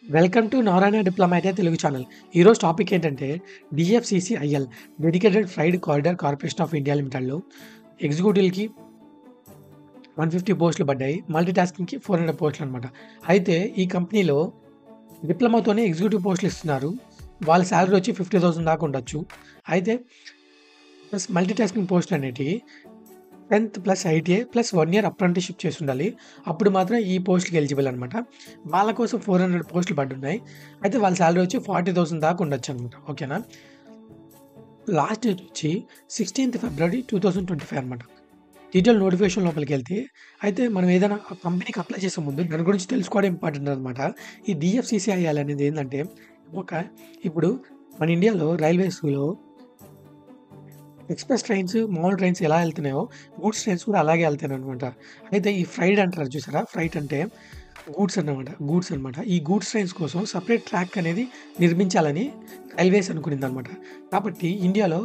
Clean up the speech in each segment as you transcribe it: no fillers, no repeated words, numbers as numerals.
Welcome to Narayana diploma IT Telugu channel. ఈరోజు topic ఏంటంటే DFCCIL dedicated freight corridor corporation of India లిమిటెడ్‌లో ఎగ్జిక్యూటివ్‌లకి 150 పోస్టులు పడ్డాయి. మల్టీ టాస్కింగ్‌కి 400 పోస్టులు అనమాట. అయితే ఈ కంపెనీలో డిప్లొమాతోనే ఎగ్జిక్యూటివ్ పోస్టులు ఇస్తున్నారు. వాళ్ళ సాలరీ వచ్చి 50,000 దాకా ఉండొచ్చు. అయితే ప్లస్ మల్టీ టాస్కింగ్ పోస్టులు అనేటివి 10th plus ITI plus 1 year apprenticeship చేసుండాలి. అప్పుడు మాత్రం ఈ పోస్ట్‌కి ఎలిజిబుల్ అనమాట. వాళ్ళ కోసం 400 పోస్టులు పడ్డున్నాయి. అయితే వాళ్ళ సాలరీ వచ్చి 40,000 దాకా ఉండొచ్చనమాట. ఓకేనా? లాస్ట్ డేట్ వచ్చి 16th ఫిబ్రవరి 2025 అనమాట. డీటెయిల్ నోటిఫికేషన్ లోపలికెళ్తే అయితే మనం ఏదైనా కంపెనీకి అప్లై చేసే ముందు దాని గురించి తెలుసుకోవడం ఇంపార్టెంట్ అనమాట. ఈ డీఎఫ్సీసీఐఎల్ అనేది ఏందంటే ఇప్పుడు మన ఇండియాలో రైల్వేస్‌లో ఎక్స్‌ప్రెస్ ట్రైన్స్, మామూలు ట్రైన్స్ ఎలా ఎళ్తున్నాయో, గూడ్స్ ట్రైన్స్ కూడా అలాగే ఎళ్తాయనమాట. అయితే ఈ ఫ్రైడ్ అంటారు చూసారా? ఫ్రైట్ అంటే గూడ్స్ అనమాట. ఈ గూడ్స్ ట్రైన్స్ కోసం సెపరేట్ ట్రాక్ అనేది నిర్మించాలని రైల్వేస్ అనుకునిందనమాట. కాబట్టి ఇండియాలో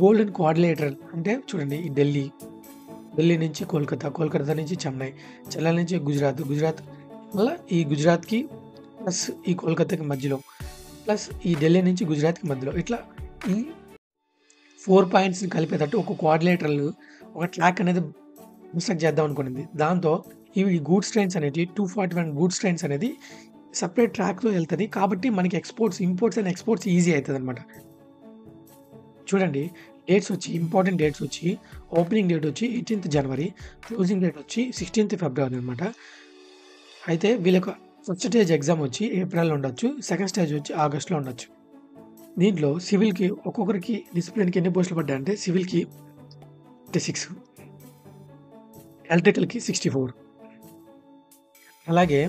గోల్డెన్ కోఆర్డినేటర్ అంటే చూడండి ఈ ఢిల్లీ నుంచి కోల్కతా, కోల్కతా నుంచి చెన్నై నుంచి గుజరాత్ మళ్ళా ఈ గుజరాత్‌కి ప్లస్ ఈ కోల్కతాకి మధ్యలో, ప్లస్ ఈ ఢిల్లీ నుంచి గుజరాత్‌కి మధ్యలో ఇట్లా ఈ 4 పాయింట్స్‌ని కలిపేటట్టు ఒక కోఆర్డినేటర్‌లు ఒక ట్రాక్ అనేది కన్‌స్ట్రక్ట్ చేద్దాం అనుకునింది. దాంతో ఇవి గూడ్స్ ట్రైన్స్ అనేటివి 241 గూడ్స్ ట్రైన్స్ అనేది సెపరేట్ ట్రాక్‌లో ఎళ్తది. కాబట్టి మనకి ఇంపోర్ట్స్ అండ్ ఎక్స్‌పోర్ట్స్ ఈజీ అయితదనమాట. చూడండి ఇంపార్టెంట్ డేట్స్ వచ్చి ఓపెనింగ్ డేట్ వచ్చి 18th జనవరి, క్లోజింగ్ డేట్ వచ్చి 16th ఫిబ్రవరి అనమాట. అయితే వీళ్ళకి ఫస్ట్ స్టేజ్ ఎగ్జామ్ వచ్చి ఏప్రిల్‌లో ఉండొచ్చు. సెకండ్ స్టేజ్ వచ్చి ఆగస్ట్‌లో ఉండొచ్చు. దీంట్లో సివిల్‌కి ఒక్కొక్కరికి డిసిప్లిన్‌కి ఎన్ని పోస్టులు పడ్డాయంటే సివిల్‌కి 56, ఎలక్ట్రికల్‌కి 64. అలాగే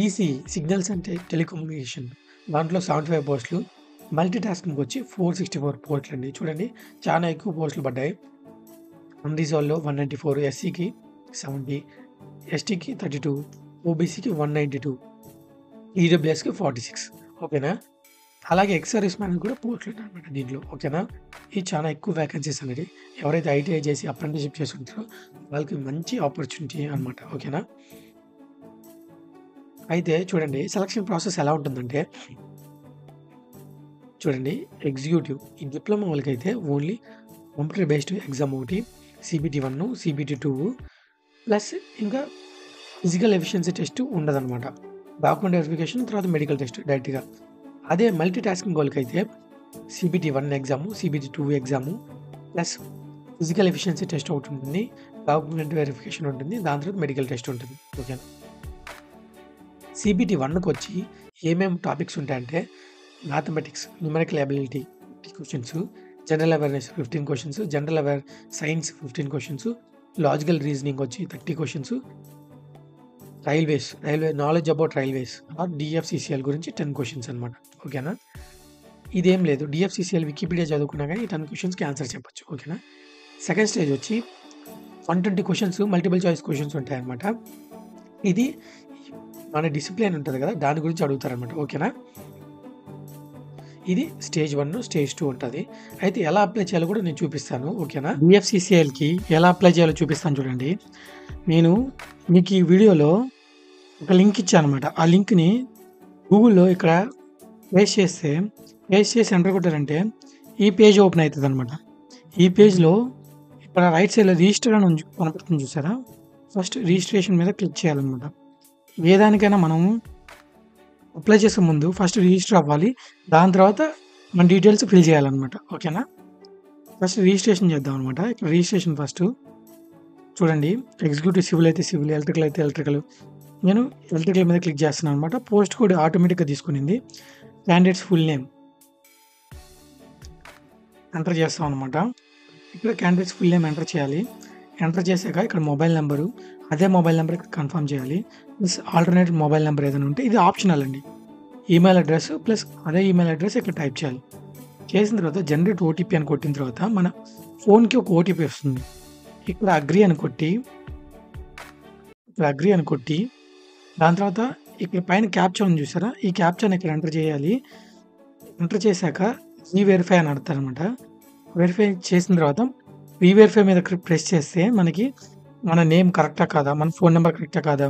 ఈసీ సిగ్నల్స్ అండ్ టెలికమ్యూనికేషన్ దాంట్లో 75 పోస్టులు. మల్టీ టాస్కింగ్‌కి వచ్చి 464 పోస్టులండి. చూడండి చాలా ఎక్కువ పోస్టులు పడ్డాయి. అన్‌రిజర్వ్డ్‌లో 194, ఎస్సీకి 70, ఎస్టీకి 32, ఓబీసీకి 192, ఈడబ్ల్యూఎస్‌కి 46. ఓకేనా? అలాగే ఎక్స్ సర్వీస్ మ్యాన్‌కి కూడా పోస్టులు ఉన్నాయన్నమాట దీంట్లో. ఓకేనా? ఇది చాలా ఎక్కువ వేకెన్సీస్ అనేది. ఎవరైతే ఐటీఐ చేసి అప్రెంటిస్‌షిప్ చేసి ఉంటారో వాళ్ళకి మంచి ఆపర్చునిటీ అనమాట. ఓకేనా? అయితే చూడండి సెలక్షన్ ప్రాసెస్ ఎలా ఉంటుందంటే చూడండి ఎగ్జిక్యూటివ్ ఈ డిప్లొమా వాళ్ళకైతే ఓన్లీ కంప్యూటర్ బేస్డ్ ఎగ్జామ్ ఒకటి, సీబీటీ 1, సీబీటీ 2 ప్లస్ ఇంకా ఫిజికల్ ఎఫిషియన్సీ టెస్ట్ ఉండదనమాట. డాక్యుమెంట్ వెరిఫికేషన్ తర్వాత మెడికల్ టెస్ట్ డైరెక్ట్‌గా. అదే మల్టీ టాస్కింగ్ వాళ్ళకైతే CBT 1 exam, CBT 2 exam plus physical efficiency test ఒకటి ఉంటుంది. డాక్యుమెంట్ వెరిఫికేషన్ ఉంటుంది. దాని తర్వాత మెడికల్ టెస్ట్ ఉంటుంది. ఓకేనా? సీబీటీ 1కి వచ్చి ఏమేమి టాపిక్స్ ఉంటాయంటే mathematics, numerical ability 50 questions, general awareness 15 questions, science 15 questions, logical reasoning వచ్చి 30 questions, railway knowledge about railways or DFCCL గురించి 10 క్వెషన్స్ అనమాట. ఓకేనా? ఇదేం లేదు. డీఎఫ్సీసీఎల్ వికీపీడియా చదువుకున్నా గానీ ఈ 10 క్వెషన్స్‌కి ఆన్సర్ చెప్పొచ్చు. ఓకేనా? సెకండ్ స్టేజ్ వచ్చి 120 క్వెషన్స్ మల్టిపుల్ చాయిస్ క్వెషన్స్ ఉంటాయన్నమాట. ఇది మన డిసిప్లిన్ ఉంటది కదా! దాని గురించి అడుగుతారనమాట. ఓకేనా? ఇది స్టేజ్ 1, స్టేజ్ 2 ఉంటది. అయితే ఎలా అప్లై చేయాలో కూడా నేను చూపిస్తాను. ఓకేనా? డీఎఫ్సీసీఎల్‌కి ఎలా అప్లై చేయాలో చూపిస్తాను చూడండి. నేను మీకు ఈ వీడియోలో ఒక లింక్ ఇచ్చాననమాట. ఆ లింక్‌ని గూగుల్‌లో ఇక్కడ పేస్ట్ చేసి ఎంటర్ కొట్టారంటే ఈ పేజ్ ఓపెన్ అయితదనమాట. ఈ పేజ్‌లో ఇక్కడ రైట్ సైడ్‌లో రిజిస్టర్ అని కనపడుతుంది చూసారా? ఫస్ట్ రిజిస్ట్రేషన్ మీద క్లిక్ చేయాలనమాట. ఏ దానికైనా మనం అప్లై చేసే ముందు ఫస్ట్ రిజిస్టర్ అవ్వాలి. దాని తర్వాత మన డీటెయిల్స్ ఫిల్ చేయాలనమాట. ఓకేనా? ఫస్ట్ రిజిస్ట్రేషన్ చేద్దాం అనమాట. ఇక్కడ రిజిస్ట్రేషన్ ఫస్ట్ చూడండి ఎగ్జిక్యూటివ్ సివిల్ అయితే సివిల్, ఎలక్ట్రికల్ అయితే ఎలక్ట్రికల్. నేను ఎలక్ట్రికల్ మీద క్లిక్ చేస్తున్నాను అనమాట. పోస్ట్ కోడ్ ఆటోమేటిక్‌గా తీసుకునింది. క్యాండిడేట్స్ ఫుల్ నేమ్ ఎంటర్ చేస్తాం అనమాట. ఇక్కడ క్యాండిడేట్స్ ఫుల్ నేమ్ ఎంటర్ చేయాలి. ఎంటర్ చేశాక ఇక్కడ మొబైల్ నెంబరు, అదే మొబైల్ నెంబర్ ఇక్కడ కన్ఫర్మ్ చేయాలి. ప్లస్ ఆల్టర్‌నేట్ మొబైల్ నెంబర్ ఏదైనా ఉంటే ఇది ఆప్షనల్ అండి. ఈమెయిల్ అడ్రెస్ ప్లస్ అదే ఈమెయిల్ అడ్రెస్ ఇక్కడ టైప్ చేయాలి. చేసిన తర్వాత జనరేట్ ఓటీపీ అని కొట్టిన తర్వాత మన ఫోన్‌కి ఒక ఓటీపీ వస్తుంది. ఇక్కడ అగ్రీ అని కొట్టి దాని తర్వాత ఇక్కడ పైన క్యాప్చా ఉంది చూసారా? ఈ క్యాప్చాని ఇక్కడ ఎంటర్ చేయాలి. ఎంటర్ చేశాక రీవెరిఫై అని అడుగుతారనమాట. వెరిఫై చేసిన తర్వాత రీవెరిఫై మీద ప్రెస్ చేస్తే మనకి మన నేమ్ కరెక్టా కాదా? మన ఫోన్ నెంబర్ కరెక్టా కాదా?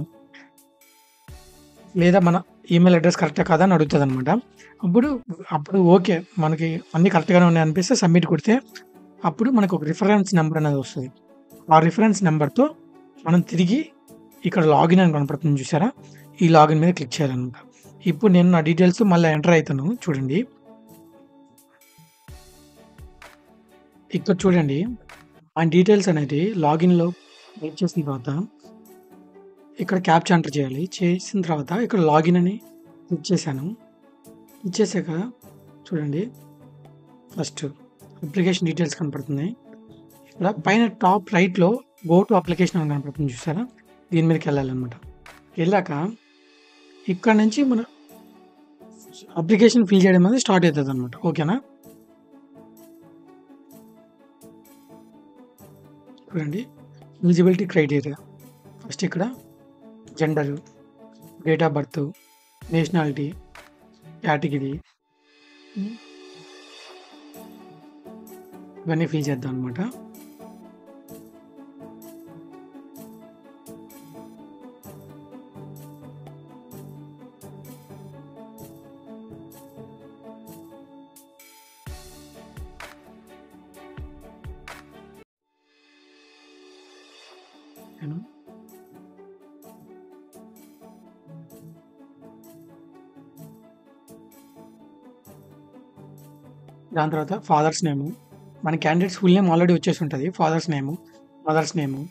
లేదా మన ఈమెయిల్ అడ్రెస్ కరెక్టా కాదా అని అడుగుతదనమాట. అప్పుడు అప్పుడు ఓకే. మనకి అన్నీ కరెక్ట్‌గానే ఉన్నాయనిపిస్తే సబ్మిట్ కొడితే అప్పుడు మనకొక రిఫరెన్స్ నంబర్ అనేది వస్తది. ఆ రిఫరెన్స్ నంబర్‌తో మనం తిరిగి ఇక్కడ లాగిన్ అని కనపడుతుంది చూసారా? ఈ లాగిన్ మీద క్లిక్ చేయాలనమాట. ఇప్పుడు నేను నా డీటెయిల్స్ మళ్ళా ఎంటర్ అయితాను చూడండి. ఇక్కడ చూడండి. ఆ డీటెయిల్స్ అనేది లాగిన్‌లో క్లిక్ చేసిన తర్వాత ఇక్కడ క్యాప్చా ఎంటర్ చేయాలి. చేసిన తర్వాత ఇక్కడ లాగిన్ అని క్లిక్ చేశాను. క్లిక్ చేశాక చూడండి ఫస్ట్ అప్లికేషన్ డీటెయిల్స్ కనపడుతున్నాయి. ఇక్కడ పైన టాప్ రైట్‌లో గో టు అప్లికేషన్ అని కనపడుతుంది చూసారా? దీని మీదకెళ్ళాలనమాట. ఎళ్ళాక ఇక్కడ నుంచి మన అప్లికేషన్ ఫిల్ చేయడం అనేది స్టార్ట్ అయితదనమాట. ఓకేనా? చూడండి ఎలిజిబిలిటీ క్రైటీరియా. ఫస్ట్ ఇక్కడ gender, date of birth, nationality, category ఇవన్నీ ఫిల్ చేద్దాం అనమాట. ఓకేనా? దాని తర్వాత ఫాదర్స్ నేము. మన క్యాండిడేట్స్ ఫుల్ నేమ్ ఆల్రెడీ వచ్చేసి ఉంటది. Father's name, mother's name,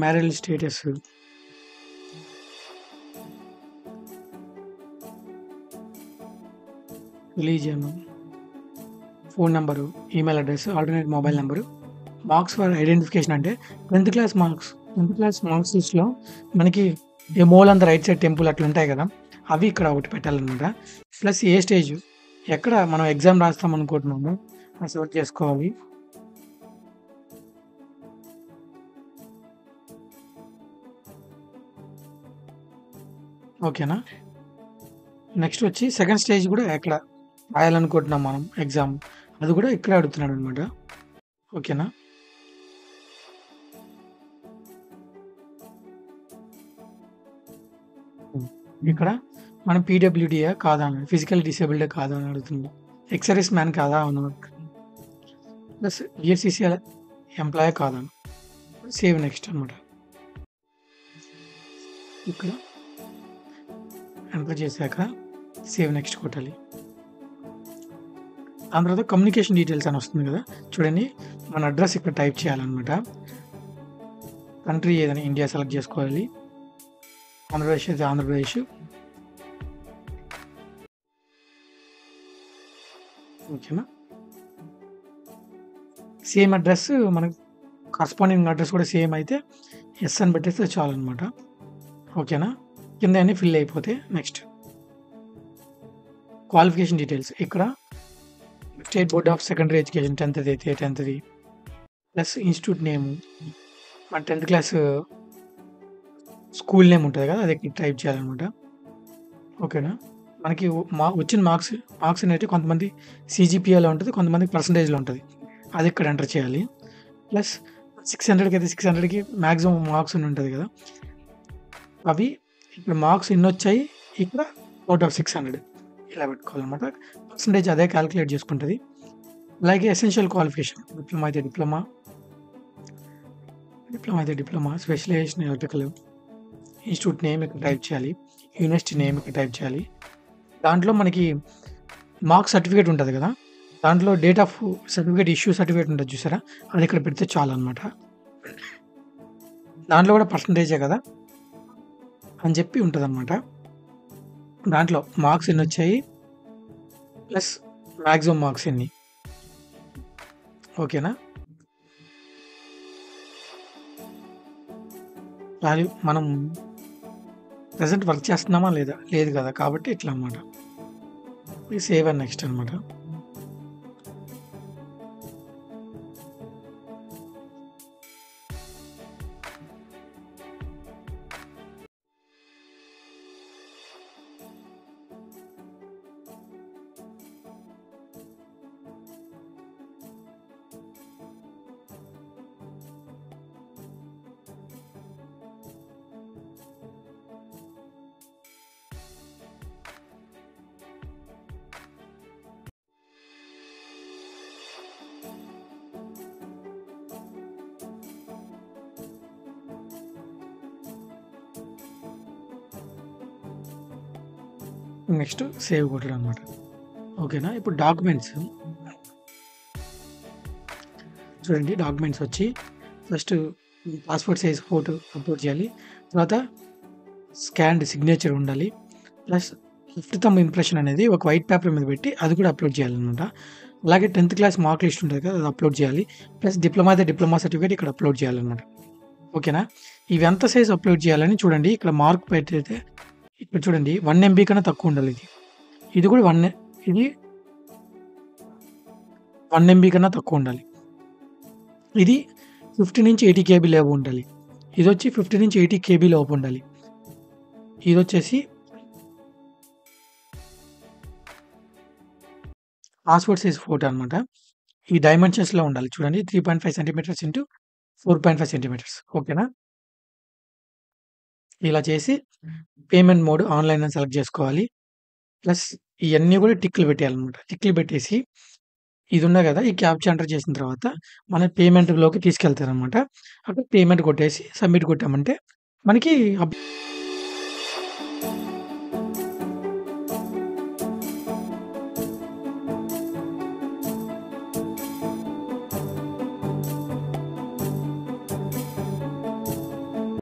marriage status, religion, phone number, email address, alternate mobile number, marks for identification అంటే 10థ్ క్లాస్ మార్క్స్. 10థ్ క్లాస్ మార్క్స్ లిస్ట్‌లో మనకి ఏ మూల on the right side temple అట్లుంటాయి కదా! అవి ఇక్కడ ఒకటి పెట్టాలనమాట. ప్లస్ ఏ స్టేజ్ ఎక్కడ మనం ఎగ్జామ్ రాస్తాం అనుకుంటున్నామో అది సెలెక్ట్ చేసుకోవాలి. ఓకేనా? నెక్స్ట్ వచ్చి సెకండ్ స్టేజ్ కూడా ఎక్కడ రాయాలనుకుంటున్నాం మనం ఎగ్జామ్ అది కూడా ఇక్కడే అడుగుతున్నాడనమాట. ఓకేనా? ఇక్కడ మనం పీడబ్ల్యూడీయా కాదా అని ఫిజికల్లీ డిసేబుల్డే కాదా అని అడుగుతుంది. ఎక్స్ సర్వీస్ మ్యాన్ కాదా అని ప్లస్ ఈఎస్‌సీసీ ఎంప్లాయీ కాదా అని. సేవ్ నెక్స్ట్ అనమాట. ఇక్కడ ఎంటర్ చేశాక సేవ్ నెక్స్ట్ కొట్టాలి. దాని తర్వాత కమ్యూనికేషన్ డీటెయిల్స్ అని వస్తుంది కదా! చూడండి మన అడ్రస్ ఇక్కడ టైప్ చేయాలనమాట. కంట్రీ ఏదైనా ఇండియా సెలెక్ట్ చేసుకోవాలి. ఆంధ్రప్రదేశ్ అయితే ఆంధ్రప్రదేశ్. ఓకేనా? సేమ్ అడ్రస్ మనకు కరస్పాండింగ్ అడ్రస్ కూడా సేమ్ అయితే యెస్ అని పెట్టేస్తే చాలనమాట. ఓకేనా? కింద అన్నీ ఫిల్ అయిపోతే నెక్స్ట్ క్వాలిఫికేషన్ డీటెయిల్స్ ఇక్కడ state board of secondary education 10థ్ అయితే 10థ్‌ది ప్లస్ ఇన్‌స్టిట్యూట్ నేము మన 10థ్ క్లాస్ స్కూల్ నేమ్ ఉంటది కదా! అది ఇక్కడ టైప్ చేయాలనమాట. ఓకేనా? మనకి వచ్చిన మార్క్స్ అనేటివి కొంతమంది సీజీపీఏలో ఉంటది. కొంతమందికి పర్సెంటేజ్‌లో ఉంటది. అది ఇక్కడ ఎంటర్ చేయాలి. ప్లస్ 600కి అయితే 600కి మాక్సిమం మార్క్స్ అని ఉంటది కదా! అవి ఇక్కడ మార్క్స్ ఎన్నొచ్చాయి ఇక్కడ ఔట్ ఆఫ్ 600 ఇలా పెట్టుకోవాలనమాట. పర్సెంటేజ్ అదే కాలిక్యులేట్ చేసుకుంటది. అలాగే ఎసెన్షియల్ క్వాలిఫికేషన్ డిప్లొమా అయితే diploma, specialization electrical, institute name ఇక్కడ టైప్ చేయాలి. యూనివర్సిటీ నేమ్ ఇక్కడ టైప్ చేయాలి. దాంట్లో మనకి మార్క్స్ సర్టిఫికేట్ ఉంటది కదా! దాంట్లో date of certificate issue certificate ఉంటది చూసారా? అది ఇక్కడ పెడితే చాలనమాట. దాంట్లో కూడా పర్సెంటేజే కదా! అని చెప్పి ఉంటదనమాట. దాంట్లో మార్క్స్ ఎన్నొచ్చాయి ప్లస్ మాక్సిమం మార్క్స్ ఎన్ని. ఓకేనా? అది మనం ప్రెజెంట్ వర్క్ చేస్తున్నామా లేదా? లేదు కదా! కాబట్టి ఇట్లా అనమాట. సేవ్ అండ్ నెక్స్ట్ అనమాట. నెక్స్ట్ సేవ్ కొట్టడనమాట. ఓకేనా? ఇప్పుడు డాక్యుమెంట్స్ చూడండి. డాక్యుమెంట్స్ వచ్చి first passport size photo upload చేయాలి. తర్వాత స్కాన్డ్ సిగ్నేచర్ ఉండాలి. ప్లస్ లెఫ్ట్ థంబ్ ఇంప్రెషన్ అనేది ఒక వైట్ పేపర్ మీద పెట్టి అది కూడా అప్‌లోడ్ చేయాలనమాట. అలాగే 10థ్ క్లాస్ మార్క్ లిస్ట్ ఉంటది కదా! అది అప్‌లోడ్ చేయాలి. ప్లస్ డిప్లొమా అయితే డిప్లొమా సర్టిఫికేట్ ఇక్కడ అప్‌లోడ్ చేయాలనమాట. ఓకేనా? ఇవి ఎంత సైజ్ అప్‌లోడ్ చేయాలని చూడండి. ఇక్కడ మార్క్ పెట్టయితే ఇక్కడ చూడండి 1 ఎంబీ కన్నా తక్కువ ఉండాలి ఇది. ఇది కూడా ఇది 1 ఎంబీ కన్నా తక్కువ ఉండాలి. ఇది 50-80 కేబీ లోపు ఉండాలి. ఇదొచ్చి 50-80 కేబీ లోపు ఉండాలి. ఇదొచ్చేసి పాస్‌పోర్ట్ సైజ్ ఫోటో అనమాట. ఈ డైమెన్షన్స్‌లో ఉండాలి. చూడండి 3.5 సెంటీమీటర్స్ ఇంటూ 4.5 సెంటీమీటర్స్. ఓకేనా? ఇలా చేసి పేమెంట్ మోడ్ ఆన్‌లైన్ అని సెలెక్ట్ చేసుకోవాలి. ప్లస్ ఇయన్నీ కూడా టిక్‌లు పెట్టేయాలనమాట. టిక్‌లు పెట్టేసి ఇది ఉన్నాయి కదా! ఈ క్యాప్చా ఎంటర్ చేసిన తర్వాత మన పేమెంట్‌లోకి తీసుకెళ్తారనమాట. అక్కడ పేమెంట్ కొట్టేసి సబ్మిట్ కొట్టామంటే మనకి